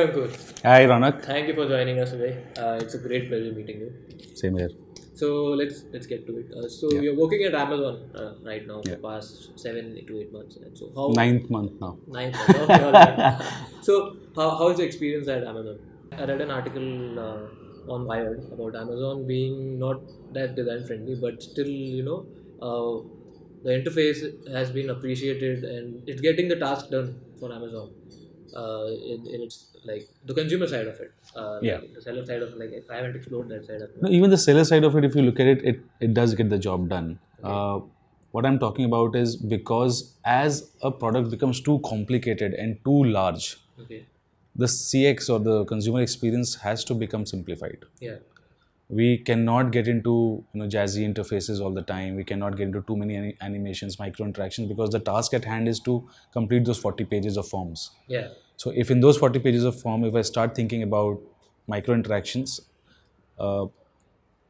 Ankur. Hi, Ronak. Thank you for joining us today. It's a great pleasure meeting you. Same here. So let's get to it. So Yeah. you're working at Amazon right now for Yeah. past 7 to 8 months, and so how 9th month now. 9 months? Okay, all right. So how is the experience at Amazon? I read an article on Wired about Amazon being not that design friendly, but still the interface has been appreciated and it's getting the task done for Amazon. In its like the consumer side of it, Yeah. like the seller side of like I haven't explored that side of No, it. even the seller side of it, if you look at it, it does get the job done. Okay. What I'm talking about is because as a product becomes too complicated and too large, Okay. the CX or the consumer experience has to become simplified. Yeah. We cannot get into jazzy interfaces all the time. We cannot get into too many animations, micro interactions, because the task at hand is to complete those 40 pages of forms. Yeah. So if in those 40 pages of form, if I start thinking about micro interactions, uh,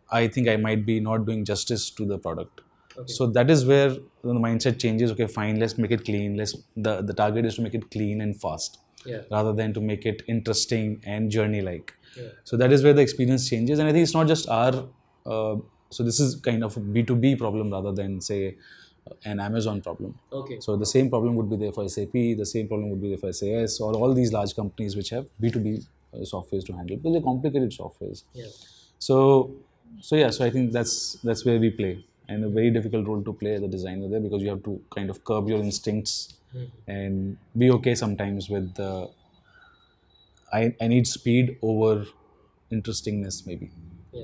I think I might be not doing justice to the product. Okay. So that is where the mindset changes. Okay, fine, let's make it clean. The target is to make it clean and fast, Yeah. rather than to make it interesting and journey like. Yeah. So that is where the experience changes, and I think it's not just our. So this is kind of a B2B problem rather than say an Amazon problem. Okay. So the same problem would be there for SAP, the same problem would be there for SAS, or all these large companies which have B2B softwares to handle, because they're complicated softwares. Yeah. So, so I think that's where we play, and a very difficult role to play as a designer there, because you have to kind of curb your instincts and be okay sometimes with I need speed over interestingness maybe. Yeah.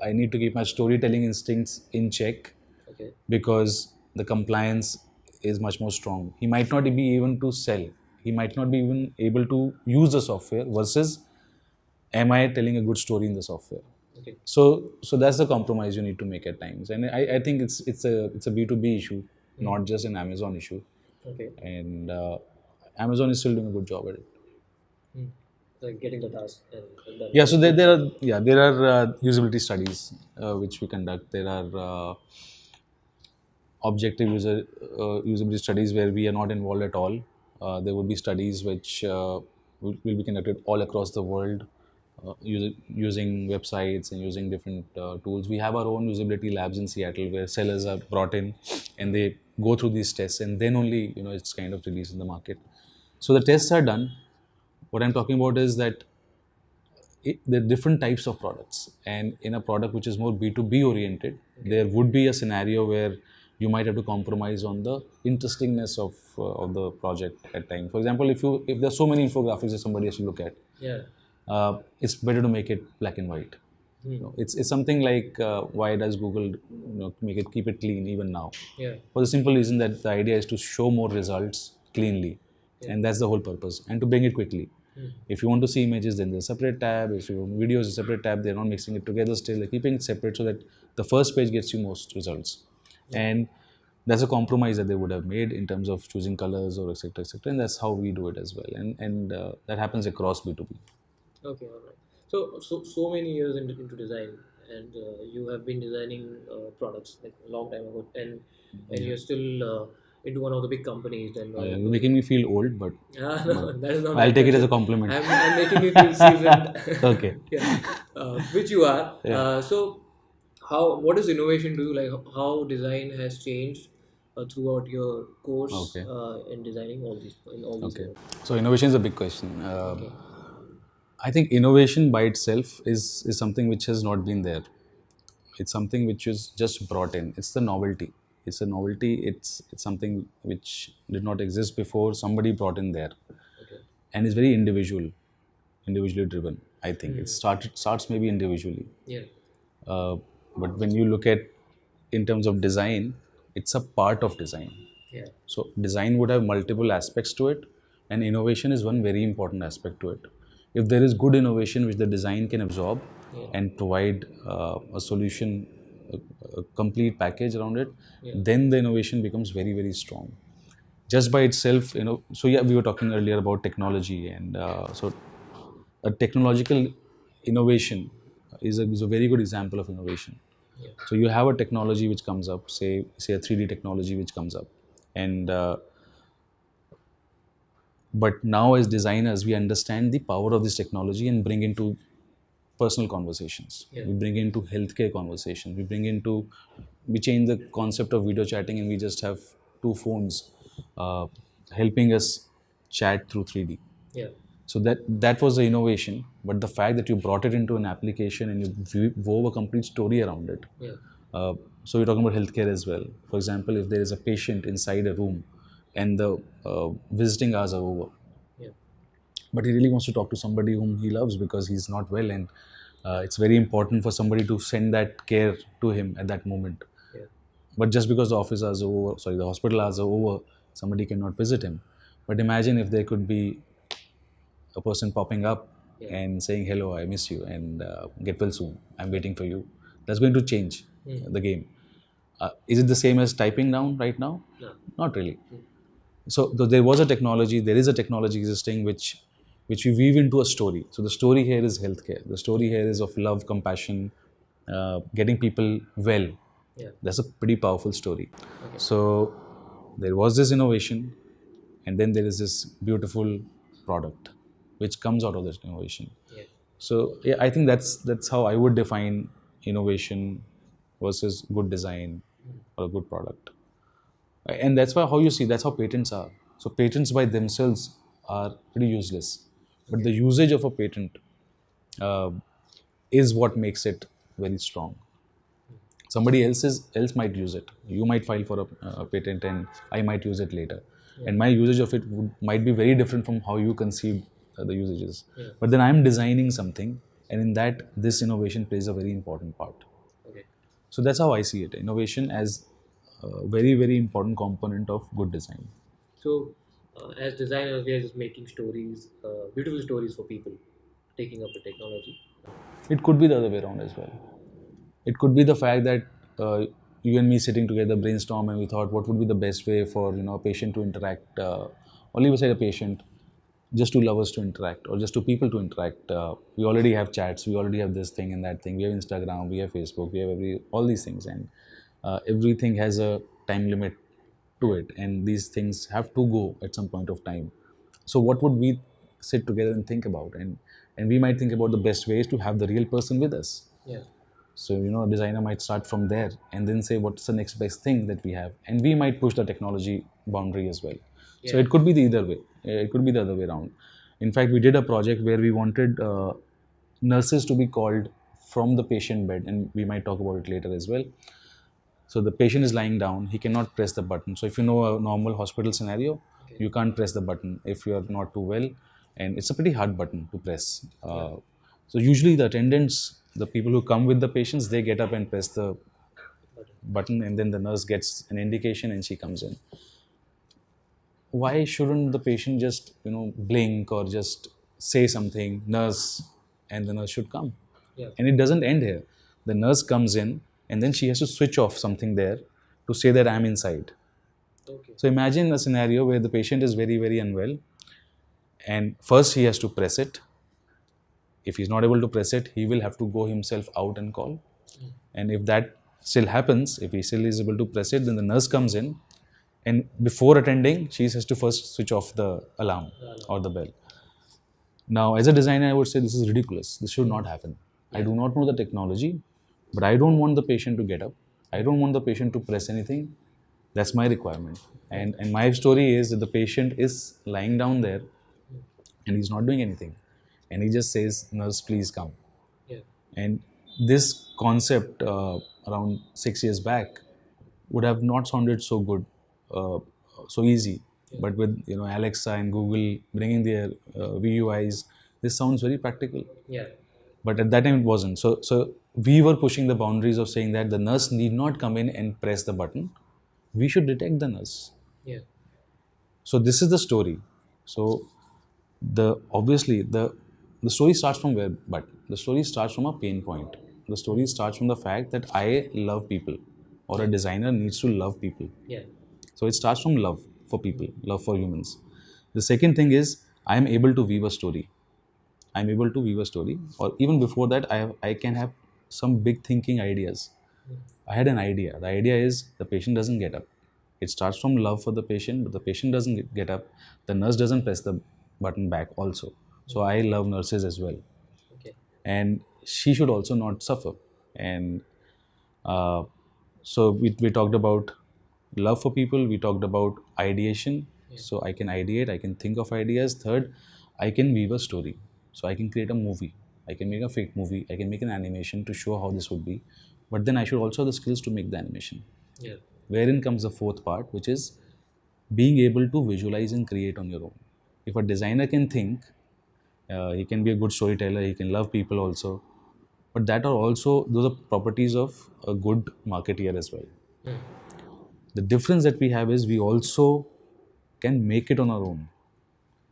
I need to keep my storytelling instincts in check, Okay. because the compliance is much more strong. He might not be even to sell. He might not be even able to use the software versus am I telling a good story in the software? Okay. So that's the compromise you need to make at times, and I think it's a B2B issue, not just an Amazon issue, Okay. and Amazon is still doing a good job at it. Like getting the task and done. Yeah, so there are usability studies which we conduct. There are objective usability studies where we are not involved at all. There would be studies which will be conducted all across the world, using websites and using different tools. We have our own usability labs in Seattle where sellers are brought in and they go through these tests, and then only it's kind of released in the market. So the tests are done. What I'm talking about is that there are different types of products, and in a product which is more B2B oriented, there would be a scenario where you might have to compromise on the interestingness of the project at times. For example, if there's so many infographics that somebody has to look at, Yeah. it's better to make it black and white. It's something like why does Google make it keep it clean even now? Yeah. For the simple reason that the idea is to show more results cleanly, and that's the whole purpose, and to bring it quickly. If you want to see images, then there's a separate tab. If you want videos, a separate tab. They're not mixing it together still. They're keeping it separate so that the first page gets you most results. And that's a compromise that they would have made in terms of choosing colors or etc. etc. And that's how we do it as well. And that happens across B2B. Okay. All right. So many years into design, and you have been designing products like a long time ago, and you're still into one of the big companies. Then You're making me feel old, but no, that is not. I'll My take it as a intention. compliment. I'm making you feel seasoned. Okay. Yeah. Which you are. Yeah. So what is innovation to you? Like how design has changed throughout your course Okay. in designing all these Okay. years. So innovation is a big question. Okay. I think innovation by itself is something which has not been there. It's something which is just brought in. It's the novelty. It's a novelty. It's something which did not exist before. Somebody brought in there, Okay. and it's very individually driven. I think it starts maybe individually, Yeah. uh, but when you look at in terms of design, it's a part of design. Yeah. So design would have multiple aspects to it, and innovation is one very important aspect to it. If there is good innovation which the design can absorb Yeah. and provide a solution, a complete package around it, Yeah. then the innovation becomes very, very strong. Just by itself, So yeah, we were talking earlier about technology, and so a technological innovation is a very good example of innovation. Yeah. So you have a technology which comes up, say a 3D technology which comes up, and But now as designers, we understand the power of this technology and bring into personal conversations. Yeah. We bring into healthcare conversations. We change the concept of video chatting and we just have two phones uh, helping us chat through 3D. Yeah. So that was the innovation. But the fact that you brought it into an application and you wove a complete story around it. Yeah. Uh, so we're talking about healthcare as well. For example, if there is a patient inside a room and the visiting hours are over, Yeah. but he really wants to talk to somebody whom he loves because he's not well, and it's very important for somebody to send that care to him at that moment. Yeah. But just because the office hours are over, sorry, the hospital hours are over, somebody cannot visit him. But imagine if there could be a person popping up Yeah. and saying, "Hello, I miss you, and get well soon. I'm waiting for you." That's going to change the game. Is it the same as typing down right now? No. Not really. So there was a technology, there is a technology existing which we weave into a story. So the story here is healthcare. The story here is of love, compassion, getting people well. Yeah. That's a pretty powerful story. Okay. So there was this innovation, and then there is this beautiful product which comes out of this innovation. Yeah. So yeah, I think that's how I would define innovation versus good design or a good product. And that's why how you see that's how patents are. So patents by themselves are pretty useless, but Okay. the usage of a patent uh, is what makes it very strong. Somebody else might use it. You might file for a patent and I might use it later, Yeah. and my usage of it might be very different from how you conceive the usages. Yeah. But then I'm designing something, and in that this innovation plays a very important part. Okay. So that's how I see it. Innovation as a very, very important component of good design. So, as designers, we are just making stories, beautiful stories for people, taking up the technology. It could be the other way around as well. It could be the fact that you and me sitting together brainstorm and we thought what would be the best way for a patient to interact, or leave aside a patient, just two lovers to interact or just two people to interact. We already have chats, we already have this thing and that thing. We have Instagram, we have Facebook, we have all these things, and everything has a time limit to it, and these things have to go at some point of time. So what would we sit together and think about? And we might think about the best ways to have the real person with us. Yeah. So, a designer might start from there and then say, what's the next best thing that we have? And we might push the technology boundary as well. So, Yeah. it could be the either way. It could be the other way around. In fact, we did a project where we wanted nurses to be called from the patient bed, and we might talk about it later as well. So, the patient is lying down, he cannot press the button. So, if you know a normal hospital scenario, Okay. you can't press the button if you are not too well, and it's a pretty hard button to press. So usually the attendants, the people who come with the patients, they get up and press the button, and then the nurse gets an indication and she comes in. Why shouldn't the patient just blink or just say something, nurse, and the nurse should come? Yeah. And it doesn't end here. The nurse comes in and then she has to switch off something there to say that I'm inside. Okay. So imagine a scenario where the patient is very, very unwell, and first he has to press it. If he's not able to press it, he will have to go himself out and call. And if that still happens, if he still is able to press it, then the nurse comes in, and before attending, she has to first switch off the alarm or the bell. Now, as a designer, I would say this is ridiculous. This should not happen. I do not know the technology, but I don't want the patient to get up. I don't want the patient to press anything. That's my requirement. And my story is that the patient is lying down there and he's not doing anything. And he just says, nurse, please come. Yeah. And this concept around 6 years back would have not sounded so good, so easy. But with Alexa and Google bringing their VUIs, this sounds very practical. Yeah. But at that time it wasn't. So we were pushing the boundaries of saying that the nurse need not come in and press the button. We should detect the nurse. Yeah. So this is the story. So the story starts from where? But the story starts from a pain point. The story starts from the fact that I love people, or a designer needs to love people. Yeah. So it starts from love for people, love for humans. The second thing is I am able to weave a story. I'm able to weave a story, or even before that, I can have some big thinking ideas. I had an idea. The idea is the patient doesn't get up. It starts from love for the patient, but the patient doesn't get up. The nurse doesn't press the button back also. So I love nurses as well, Okay. and she should also not suffer. And uh, so we talked about love for people. We talked about ideation. Yeah. So I can ideate. I can think of ideas. Third, I can weave a story. So I can create a movie. I can make a fake movie. I can make an animation to show how this would be. But then I should also have the skills to make the animation. Yeah. Wherein comes the fourth part, which is being able to visualize and create on your own. If a designer can think, he can be a good storyteller, he can love people also. But that are also, those are properties of a good marketeer as well. Mm. The difference that we have is we also can make it on our own.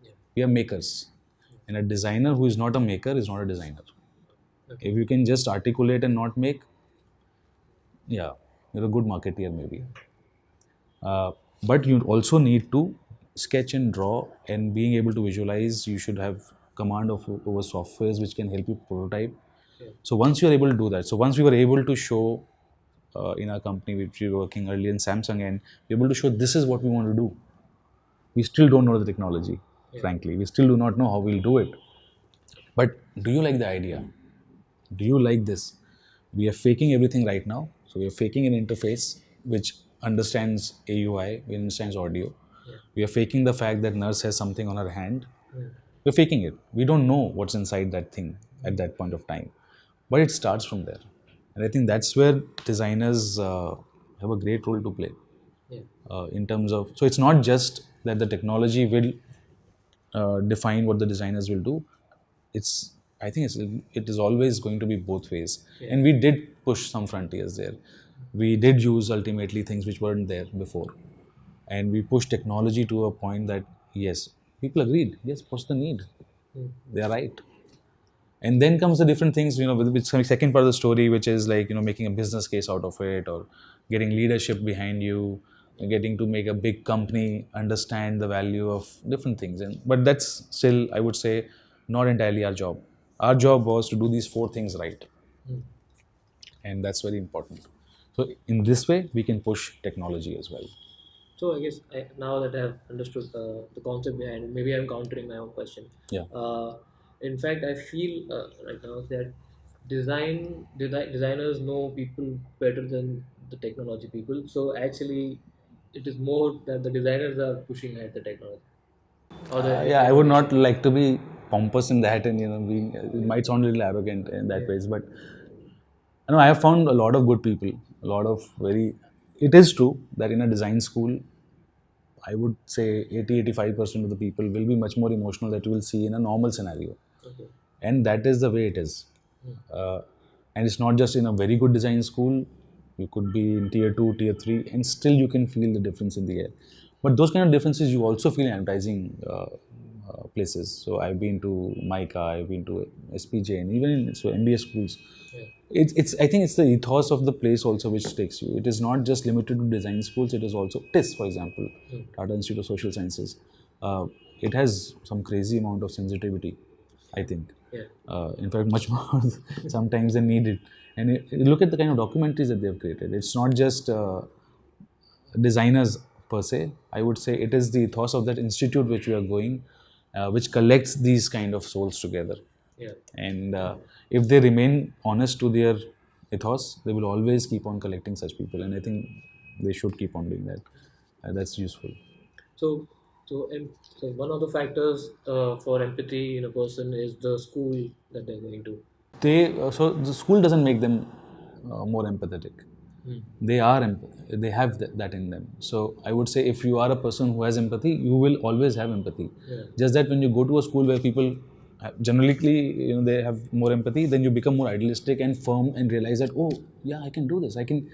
Yeah. We are makers. And a designer who is not a maker is not a designer. Okay. If you can just articulate and not make, yeah, you're a good marketeer maybe. But you also need to sketch and draw, and being able to visualize, you should have command of over softwares which can help you prototype. Yeah. So once you're able to do that, so once we were able to show in our company which we were working earlier in Samsung, and we were able to show this is what we want to do, we still don't know the technology. Yeah. Frankly, we still do not know how we'll do it. But do you like the idea? Do you like this? We are faking everything right now. So we are faking an interface which understands AUI, which understands audio. Yeah. We are faking the fact that nurse has something on her hand. Mm. We're faking it. We don't know what's inside that thing at that point of time. But it starts from there. And I think that's where designers have a great role to play. Yeah. In terms of, so it's not just that the technology will define what the designers will do. It's, I think it is always going to be both ways. Yeah. And we did push some frontiers there. We did use ultimately things which weren't there before, and we pushed technology to a point that yes, people agreed. Yes, what's the need? Mm. They are right. And then comes the different things, with the second part of the story, which is like, making a business case out of it, or getting leadership behind you, getting to make a big company understand the value of different things. And but that's still, I would say, not entirely our job. Our job was to do these four things right, Mm. and that's very important. So in this way, we can push technology as well. So I guess now that I have understood the concept behind it, maybe I'm countering my own question. Yeah. In fact, I feel right now that designers know people better than the technology people. So actually, it is more that the designers are pushing at the technology or the Yeah, I would not innovation. like to be pompous in that, and being, it might sound a little arrogant in that Yeah. ways, but I have found a lot of good people, a lot of very. It is true that in a design school, I would say 80-85% of the people will be much more emotional that you will see in a normal scenario, Okay. and that is the way it is. Mm. Uh, and it's not just in a very good design school. You could be in tier 2, tier 3, and still you can feel the difference in the air. But those kind of differences you also feel in advertising places. So I've been to MICA, I've been to SPJ, and even in MBA schools. Yeah. It's I think it's the ethos of the place also which takes you. It is not just limited to design schools. It is also TIS, for example, Mm. Tata Institute of Social Sciences. It has some crazy amount of sensitivity, I think. Yeah. In fact, much more sometimes than needed. And look at the kind of documentaries that they have created. It's not just designers per se. I would say it is the ethos of that institute which we are going, which collects these kind of souls together. Yeah. And if they remain honest to their ethos, they will always keep on collecting such people. And I think they should keep on doing that. That's useful. So, so one of the factors for empathy in a person is the school that they're going to. So the school doesn't make them more empathetic. Mm. They are they have that in them. So I would say if you are a person who has empathy, you will always have empathy. Yeah. Just that when you go to a school where people generally they have more empathy, then you become more idealistic and firm and realize that, oh yeah, I can do this, I can,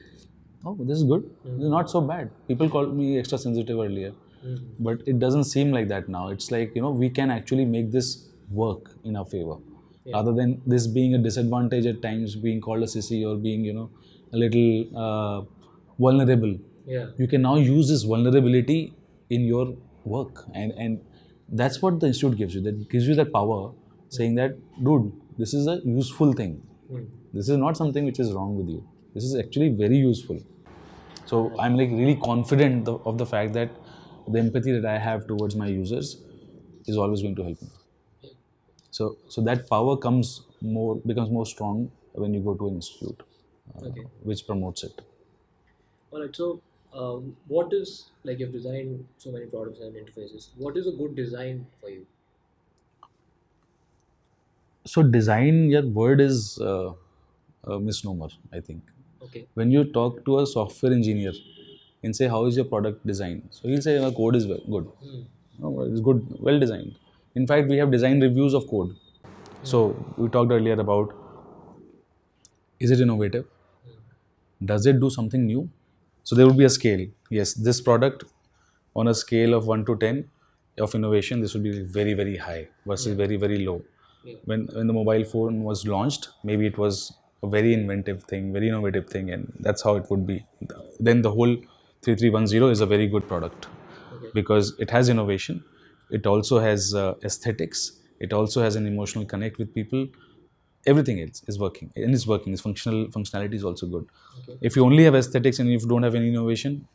oh this is good, this is not so bad. People called me extra sensitive earlier, but it doesn't seem like that now. It's like, we can actually make this work in our favor, rather than this being a disadvantage at times, being called a sissy or being a little vulnerable. Yeah. You can now use this vulnerability in your work, and that's what the institute gives you. That gives you that power, saying that, dude, this is a useful thing. Mm. This is not something which is wrong with you. This is actually very useful. So Okay. I'm like really confident of the fact that the empathy that I have towards my users is always going to help me. Yeah. So that power becomes more strong when you go to an institute Okay. which promotes it. All right. So, what is, like, you've designed so many products and interfaces? What is a good design for you? So design, your word is a misnomer, I think. Okay. When you talk to a software engineer and say, how is your product designed? So he'll say, our code is good. Hmm. No, it's good, well designed. In fact, we have design reviews of code. Hmm. So we talked earlier about, is it innovative? Hmm. Does it do something new? So there would be a scale. Yes, this product on a scale of 1 to 10 of innovation, this would be very, very high versus Yeah. very, very low. Yeah. When the mobile phone was launched, maybe it was a very inventive thing, very innovative thing, and that's how it would be. Then the whole 3310 is a very good product Okay. because it has innovation, it also has aesthetics, it also has an emotional connect with people. Everything else is working, and it's working. Its functionality is also good. Okay. If you only have aesthetics and if you don't have any innovation,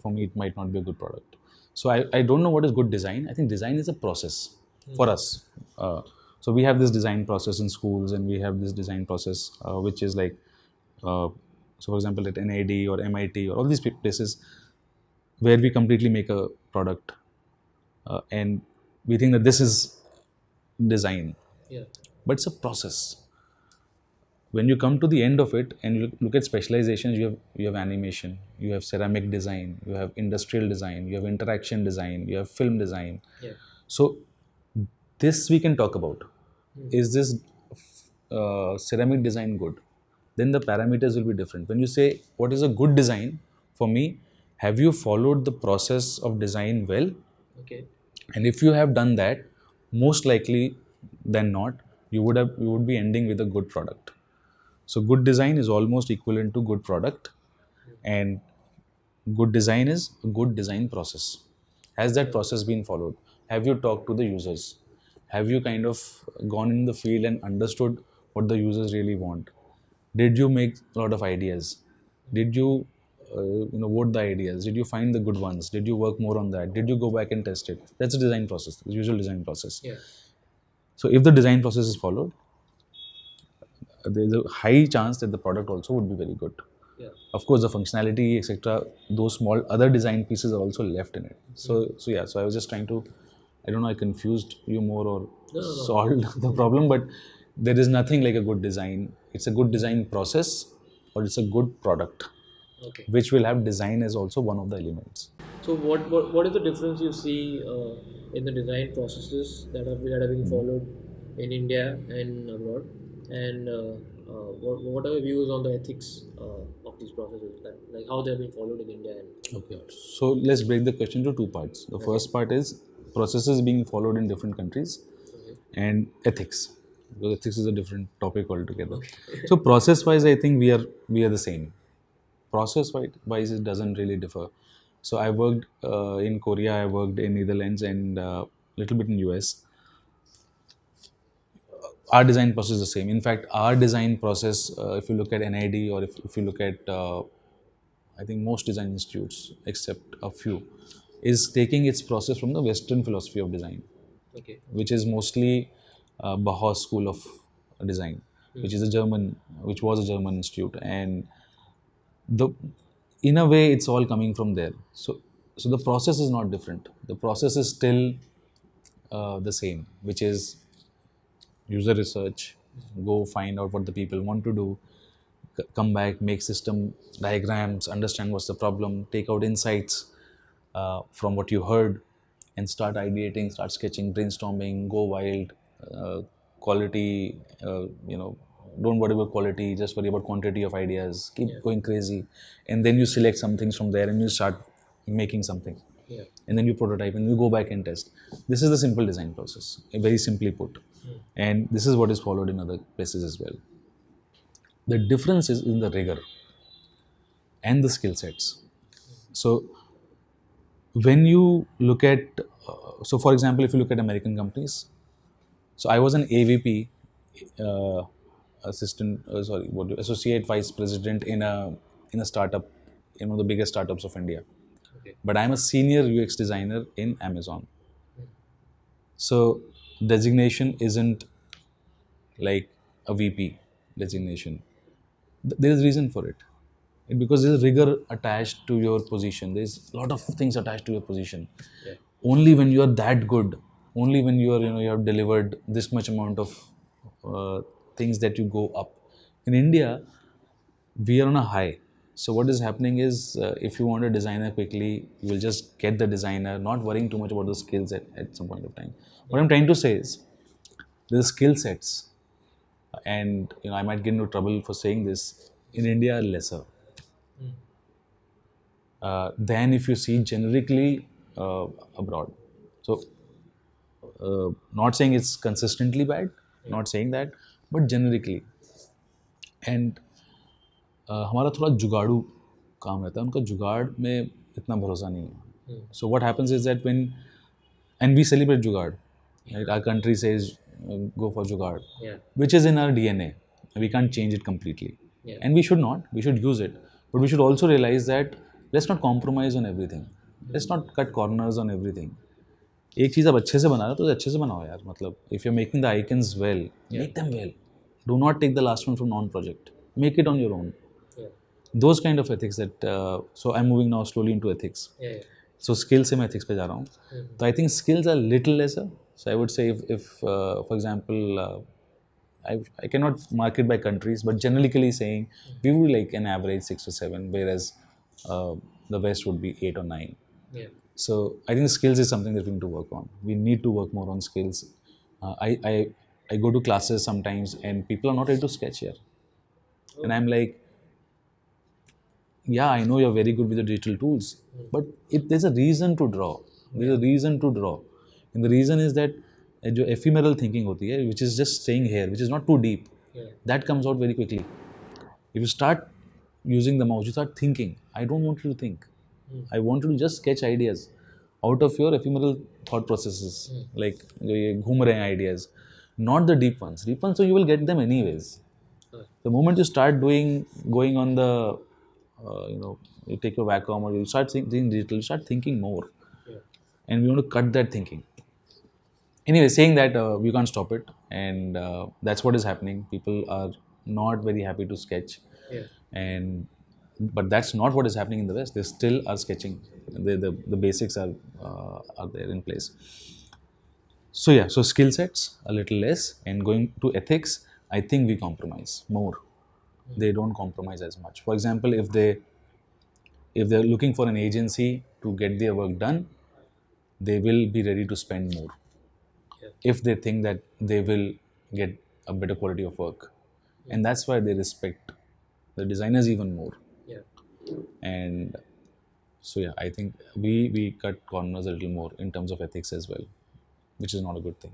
for me it might not be a good product. So I don't know what is good design. I think design is a process for Hmm. us. So we have this design process in schools, and we have this design process which is like, uh, so for example at NID or MIT or all these places where we completely make a product, and we think that this is design, Yeah. but it's a process. When you come to the end of it and you look at specializations, you have animation, you have ceramic design, you have industrial design, you have interaction design, you have film design. Yeah. So this we can talk about. Hmm. Is this ceramic design good? Then the parameters will be different. When you say what is a good design, for me, have you followed the process of design well? Okay. And if you have done that, most likely than not, you would be ending with a good product. So good design is almost equivalent to good product, and good design is a good design process. Has that Yeah. process been followed? Have you talked to the users? Have you kind of gone in the field and understood what the users really want? Did you make a lot of ideas? Did you, vote the ideas? Did you find the good ones? Did you work more on that? Did you go back and test it? That's a design process, the usual design process. Yeah. So if the design process is followed, there's a high chance that the product also would be very good. Yeah. Of course, the functionality, etc., those small other design pieces are also left in it. Hmm. So yeah. So I was just trying to, I don't know, I confused you more or No, no, no. solved the problem, but there is nothing like a good design. It's a good design process, or it's a good product, Okay. which will have design as also one of the elements. So, what is the difference you see in the design processes that have been followed in India and abroad? And what are your views on the ethics of these processes, like how they have been followed in India and Okay. abroad? So let's break the question into two parts. The Okay. first part is processes being followed in different countries, Okay. and ethics. Because ethics is a different topic altogether. Okay. So process wise, I think we are the same. Process wise, it doesn't really differ. So I worked in Korea, I worked in Netherlands, and a little bit in US. Our design process is the same. In fact, our design process, if you look at NID or if you look at, I think most design institutes, except a few, is taking its process from the Western philosophy of design, Okay. which is mostly Bauhaus School of Design, Hmm. which was a German institute, and the in a way it's all coming from there. So the process is not different. The process is still the same, which is user research, go find out what the people want to do, come back, make system diagrams, understand what's the problem, take out insights from what you heard, and start ideating, start sketching, brainstorming, go wild. Quality, don't worry about quality, just worry about quantity of ideas, Yeah. keep going crazy, and then you select some things from there and you start making something, Yeah. and then you prototype and you go back and test. This is the simple design process, very simply put, Hmm. and this is what is followed in other places as well. The difference is in the rigor and the skill sets. So when you look at, so for example, if you look at American companies, so I was an AVP, assistant, sorry, what associate vice president in a startup in one of the biggest startups of India. Okay. But I'm a senior UX designer in Amazon. So designation isn't like a VP designation. There is reason for it. Because there's rigor attached to your position. There's a lot of things attached to your position. Yeah. Only when you are that good, only when you are, you have delivered this much amount of things that you go up. In India, we are on a high. So what is happening is, if you want a designer quickly, you will just get the designer, not worrying too much about the skills at some point of time. What I'm trying to say is, the skill sets, and I might get into trouble for saying this, in India are lesser than if you see generically abroad. So, not saying it's consistently bad, not saying that, but generically. And हमारा थोड़ा जुगाड़ू काम रहता है, उनका जुगाड़ में इतना भरोसा नहीं है. So what happens is that and we celebrate जुगाड़, right? Our country says go for जुगाड़, Yeah. which is in our DNA. We can't change it completely. Yeah. And we should not. We should use it. But we should also realize that let's not compromise on everything. Let's not cut corners on everything. एक चीज़ आप अच्छे से बना रहे हो तो अच्छे से बनाओ यार. मतलब if you're making the icons well, make them well. Do not take the last one from non-project. Make it on your own. Yeah. Those kind of ethics that so I'm moving now slowly into ethics. Yeah. So skills से मैं ethics पे जा रहा हूँ. So I think skills are little lesser. So I would say if for example, I cannot mark it by countries, but generally saying we would be like an average 6 or 7, whereas the West would be 8 or 9. Yeah. So I think skills is something that we need to work on. We need to work more on skills. I go to classes sometimes and people are not ready to sketch here. And I'm like, yeah, I know you're very good with the digital tools, but if there's a reason to draw, there's a reason to draw. And the reason is that जो ephemeral thinking होती है, which is just staying here, which is not too deep, that comes out very quickly. If you start using the mouse, you start thinking. I don't want you to think. I want you to just sketch ideas out of your ephemeral thought processes, like जो ये घूम रहे हैं ideas, not the deep ones. Deep ones, so you will get them anyways. The moment you start going on the, you take your Wacom or you start thinking digital, you start thinking more. And we want to cut that thinking. Anyway, saying that, we can't stop it, and that's what is happening. People are not very happy to sketch, but that's not what is happening in the West. They still are sketching. The basics are there in place. So yeah, so skill sets a little less, and going to ethics, I think we compromise more. They don't compromise as much. For example, if they're looking for an agency to get their work done, they will be ready to spend more. If they think that they will get a better quality of work. And that's why they respect the designers even more. And so yeah, I think we cut corners a little more in terms of ethics as well, which is not a good thing.